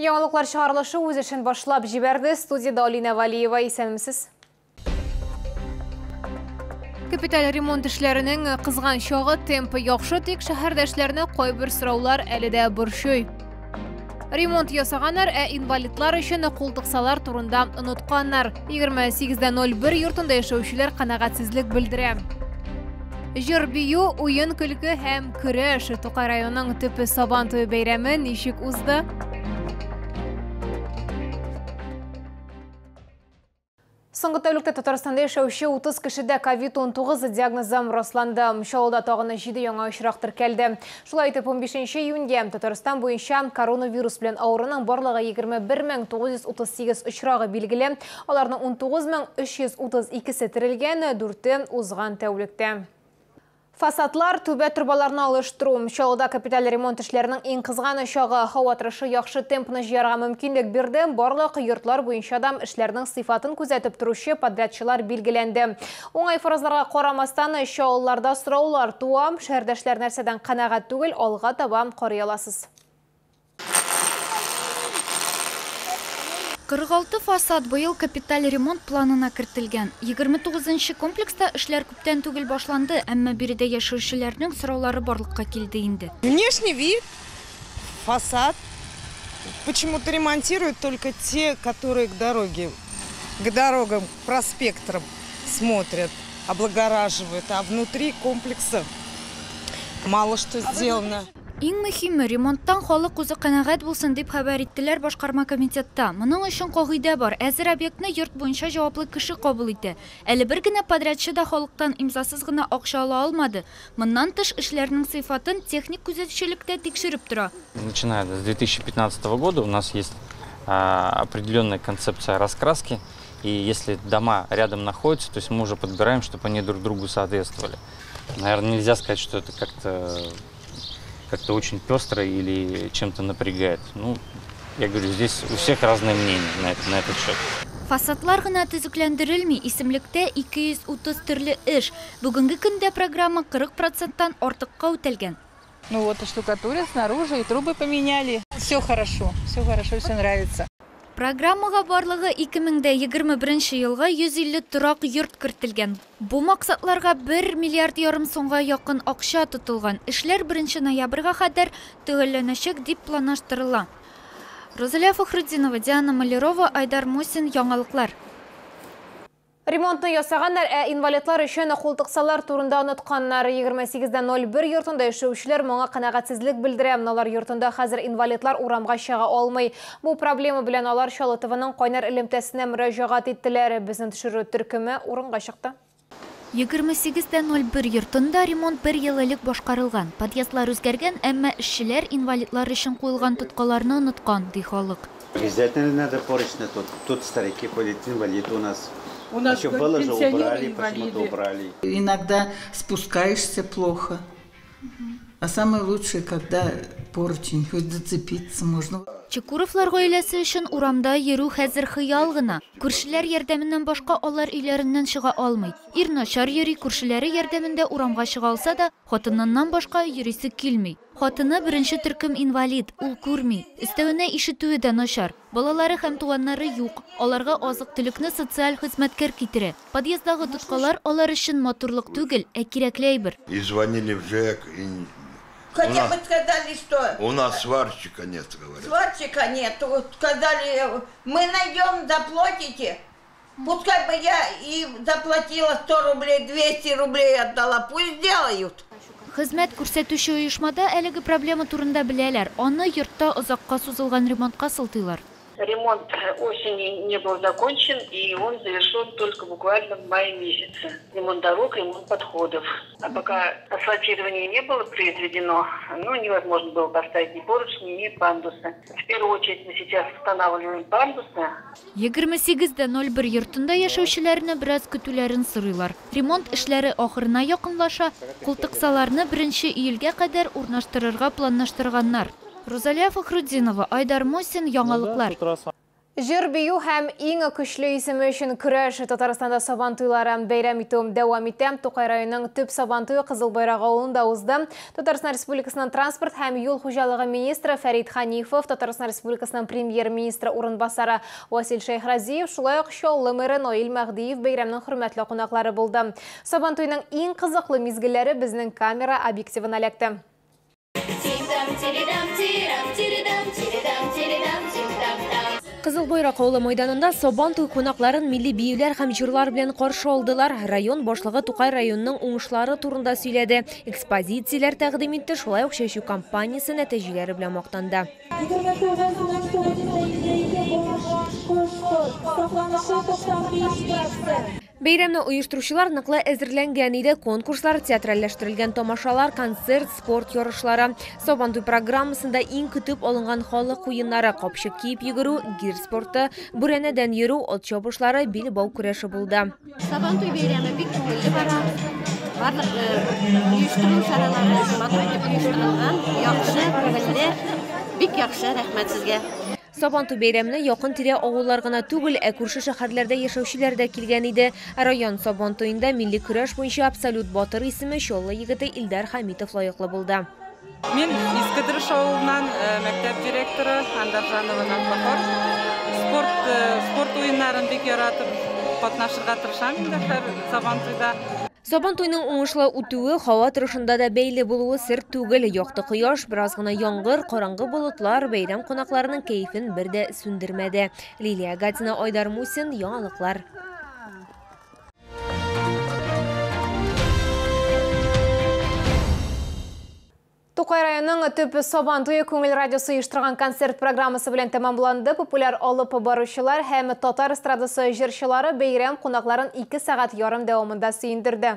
Яңалыклар чыгарылышы үз эшен башлап җибәрде. Студияда Алина Валиева, исәнмесез? Капиталь ремонт эшләренең кызган чагы, темпы яхшы, тик шәһәрдәшләрне кайбер сораулар әле дә борчый. Ремонт ясаганнар, инвалидлар өчен култыксалар турында онытканнар. 28:01 йортында яшәүчеләр канагатьсезлек белдерә. Җыр, бию, уен, көлке һәм көрәш. Тукай районының төпе Сабантуй бәйрәме ничек узды? Соңгы тәүлектә Татарстанда яшәүче 30 кешедә COVID-19 диагнозы расланды. Мшалда тагын 7 яңа очрак теркәлде. Шулай итеп 15 июньгә Татарстан буенча коронавирус белән авыруның барлыгы 21938 очрагы билгеле. Аларның 19332се терелгән, 4 узган тәүлектә. Фасадлар, түбә турбаларны алыштыру. Мшалда капиталь ремонт эшләренең иң кызган чагы, һава торышы яхшы темпны җыярга мөмкинлек бирде. Барлык йортлар буенча да эшләрнең сыйфатын күзәтеп торучы подрядчылар билгеләнде. Уңай фаразларга карамастан, чалларда сораулар туа. Шәһәрдәшләр нәрсәдән канәгать түгел, алга таба карый аласыз. 46 фасад быел капиталь ремонт планына кертелгән. 29-нчы комплекста эшләр күптән түгел башланды, әмма биредә яшәүчеләрнең сораулары барлыкка килде инде. Внешний вид, фасад, почему-то ремонтируют только те, которые к дорогам, проспектам смотрят, облагораживают, а внутри комплекса мало что сделано. Иң мөһиме, ремонттан халык үзе канәгать булсын дип хәбәр иттеләр башкарма комитетта. Моның өчен кагыйдә бар. Әзер объектны йорт буенча җаваплы кеше кабул итә. Әле бер генә подрядчы да халыктан имзасыз гына акча ала алмады. Моннан тыш эшләрнең сыйфатын техник күзәтчелектә тикшереп тора. Начиная с 2015 года у нас есть определенная концепция раскраски. И если дома рядом находятся, то есть мы уже подбираем, чтобы они друг другу соответствовали. Наверное, нельзя сказать, что это как-то очень пестро или чем-то напрягает. Ну, я говорю, здесь у всех разные мнения на этот счет. Фасадлар гына төзекләндерелми, исемлектә 230 төрле эш. Бүгенге көндә программа 40%-тан артыкка үтәлгән. Ну вот и штукатурят снаружи, и трубы поменяли. Все хорошо, все нравится. Программага барлыгы 2021 елга 150 торак йорт кертелгән. Бу максатларга 1,5 миллиард сумга якын акча тотылган. Эшләр 1 ноябрьгә кадәр төгәлләнәчәк дип планлаштырыла. Розалия Фахруддинова, Диана Малярова, Айдар Мусин, яңалыклар. Ремонтны ясаганнар, инвалидлар өчен култыксалар турында онытканнар. 28:01 йортында яшәүчеләр моңа канәгатьсезлек белдерә. Алар йортында хәзер инвалидлар урамга чыга алмый. Бу проблема белән алар Чаллы-ТВның кайнар элемтәсенә мөрәҗәгать иттеләр. Безнең төшерү төркеме урынга чыкты. 28:01 йортында ремонт 1 ел элек башкарылган. Подъездлар үзгәргән, әмма эшчеләр инвалидлар өчен куелган тоткаларны оныткан, ди халык. Обязательно надо поручно тут старики ходят, инвалиды у нас. У нас еще было же убрали. Иногда спускаешься плохо. А самое лучшее, когда поручень, хоть зацепиться можно. Чекуровлар гаиләсе өчен урамда йөрү хәзер хыял гына. Күршеләр ярдәменнән башка алар өйләреннән чыга алмый. Ир начар йөри, күршеләре ярдәмендә урамга чыга алса да, хатыннан башка йөрисе килми. Хатыны беренче төркем инвалид, ул күрми. Өстәвенә ишетүе дә начар. Балалары һәм туганнары юк. Аларга азык-төлекне социаль хезмәткәр китерә. Подъездагы тоткалар алар өчен матурлык түгел, кирәкле әйбер. И звонили в ЖЭК, и хотя бы сказали, что... У нас сварщика нет, говорят. Сварщика нет. Вот сказали, мы найдем, заплатите. Пускай бы я и заплатила 100 рублей, 200 рублей отдала. Пусть делают. Хезмәт күрсәтүче оешмада әлеге проблема турында беләләр. Аны йортта озакка сузылган ремонтка сылтыйлар. Ремонт осенью не был закончен, и он завершен только буквально в мае месяце. Ремонт дорог, ремонт подходов. А пока асфальтирование не было произведено, невозможно было поставить ни поручни, ни пандусы. В первую очередь мы сейчас устанавливаем пандусы. 28:01 йортында яшәүчеләрне бераз көтүләрен сорыйлар. Ремонт эшләре ахырына якынлаша, култыксаларны 1 июльгә кадәр урнаштырырга планлаштырганнар. Розалия Фахруддинова, Айдар Мусин, яңалыклар. Жер бию һәм иң көчле исеме өчен көрәш Татарстанда сабантуйлары бәйрәм итү дәвам итә. Тукай районының төп сабантуй Кызыл Байрак авылында узды. Татарстан Республикасының транспорт һәм юл хуҗалыгы министры Фәрит Ханифов, Татарстан Республикасының премьер-министры урынбасары Васил Шайхразиев, шулай ук Чаллы мэры Наил Мәгдиев бәйрәмнең хөрмәтле кунаклары булды. Сабантуйның иң кызыклы мизгелләре безнең камера объективына эләкте. Кызыл Байрак авылы мәйданында сабантуй кунакларын милли биюләр һәм җырлар белән каршы алдылар. Район башлыгы Тукай районының уңышлары турында сөйләде. Экспозицияләр тәкъдим итте, шулай ук чәчү кампаниясе нәтиҗәләре белән мактанды. Бәйрәмне оештыручылар ныклы әзерләнгән иде. Конкурслар, театральләштерелгән тамашалар, концерт, спорт ярышлары. Сабантуй программасында иң көтеп алынган халык уеннары, капчык киеп йөгерү, гир спорты, бүрәнәдән йөрү, ат чабышлары, бил бау көрәше булды. Сабантуй бәйрәме бик күңелле бара. Барлык оештыру чаралары матур оештырылган, яхшы, күңелле, бик яхшы, рәхмәт сезгә. Сабантуй бәйрәменә якын тирә авыллар гына түгел, күрше шәһәрләрдә яшәүчеләр дә килгән иде. Район сабантуенда милли көрәш буенча абсолют батыр исеме Чаллы егете Илдар Хамитов лаеклы булды. Мен Искедереш авылыннан мәктәп директоры Андаржанова Назбахар. Спорт уеннарын бик яратып катнашырга тырышам инде һәр Сабантуйда. Сабантуйның уңышлы үтүе һава торышында да бәйле булуы сер түгел. Якты кояш, бераз гына яңгыр, караңгы болытлар бәйрәм кунакларының кәефен бер дә сүндермәде. Лилия Гатина, Айдар Мусин, яңалыклар. Тукай районының төп сабантуйы күңел радиосы оештырган концерт программасы белән тәмамланды. Популяр алып баручылар һәм татар эстрадасы җырчылары бәйрәм кунакларын 2 сәгать ярым дәвамында сөендерде.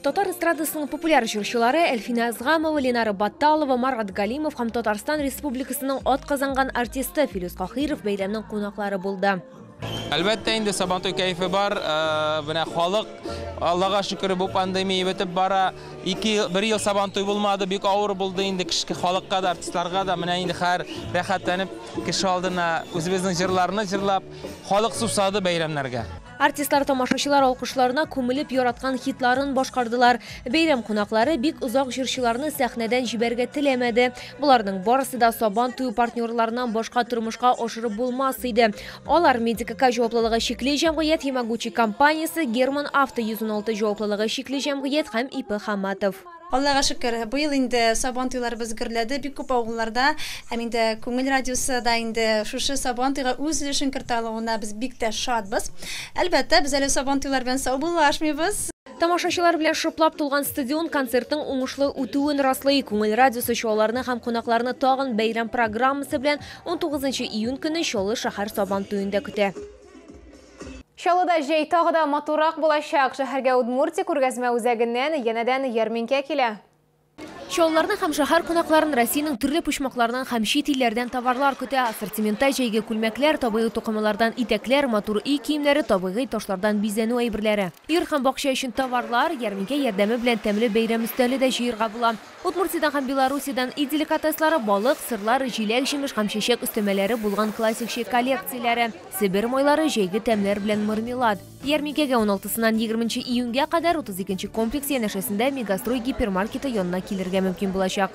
Татар эстрадасының популяр җырчылары Әлфина Азгамова, Ленара Батталова, Марат Галимов һәм Татарстан Республикасының атказанган артисты Филус Кахиров бәйрәмнең кунаклары булды. Әлбәттә инде Сабантуй кайфы бар. Менә халык, Аллага шөкер, бу пандемия бетеп бара. 1 ел Сабантуй булмады, бик авыр булды инде кешке халыкка да, артистларга да. Менә инде һәр рәхәтләнеп кеше алдына үзебезнең җырларны җырлап, халык сусады бәйрәмнәргә. Артистлар тамашачылар алкышларына күмелеп яраткан хитларын башкардылар. Бәйрәм кунаклары бик узак җырчыларны сәхнәдән җибәргә теләмәде. Буларның барысы да Сабантуй партнерларыннан башка тормышка ашырып булмас иде. Алар Медикака җаваплылыгы шикле җәмгыять, Ямагучи компаниясе, Герман Авто 116 җаваплылыгы шикле җәмгыять һәм ИП Хаматов. Аллага шөкер, бу ел инде Сабантуйларыбыз гөрләде бик күп авылларда. Һәм инде күңел радиосы да инде шушы Сабантуйга үз өлешен кертә алуына без бик тә шатбыз. Әлбәттә, без әле Сабантуйлар белән сау булашмыйбыз. Тамашачылар белән шуплап тулган стадион концертның уңышлы үтүен раслый. Күңел радиосы шоуларны һәм кунакларны тагын бәйрәм программасы белән 19 июнь көне Чаллы шәһәр Сабантуенда көтә. Чаллыда җәй тагы да матурак булачак. Шәһәргә Удмуртия күргәзмә үзәгеннән янәдән ярминкә килә. Чаллыларны һәм шәһәр кунакларын Россиянең төрле почмакларынан һәм чит илләрдән товарлар көтә. Ассортиментта җәйге күлмәкләр, табигый тукымлардан итәкләр, матур үй киемнәре, табигый ташлардан бизәнү әйберләре. Ир һәм бакча өчен товарлар ярминкә ярдәме белән тәмле бәйрәм өстәле дә җыярга була. Удмуртиядан һәм Белоруссиядән ит деликатеслары, балык, сырлар, җиләк, җимеш һәм чәчәк өстәмәләре булган классик чәй коллекцияләре. Сибир майлары, җәйге тәмләр белән мармелад. Ярминкәгә 16-сыннан 20 июньгә кадәр 32 комплекс янәшәсендә Мегастрой гипермаркеты янына килергә мөмкин булачак.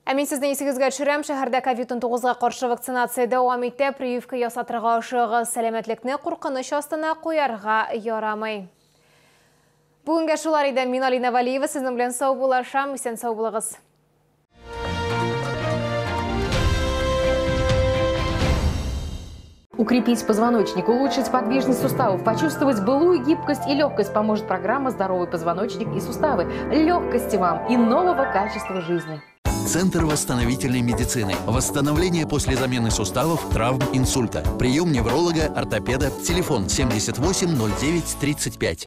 Әмин сезне исегезгә төшерәм, шәһәрдә COVID-19-га каршы вакцинация дәвам итә. Прививка ясатырга ашыгы сәламәтлекне куркыныч астына куярга ярамый. Бүгенге шулар иде. Мин Алина Валиева сезнең белән сау булашам. Исән сау булыгыз. Укрепить позвоночник, улучшить подвижность суставов, почувствовать былую гибкость и легкость поможет программа «Здоровый позвоночник и суставы». Легкости вам и нового качества жизни. Центр восстановительной медицины. Восстановление после замены суставов, травм, инсульта. Прием невролога, ортопеда. Телефон 78 09 35.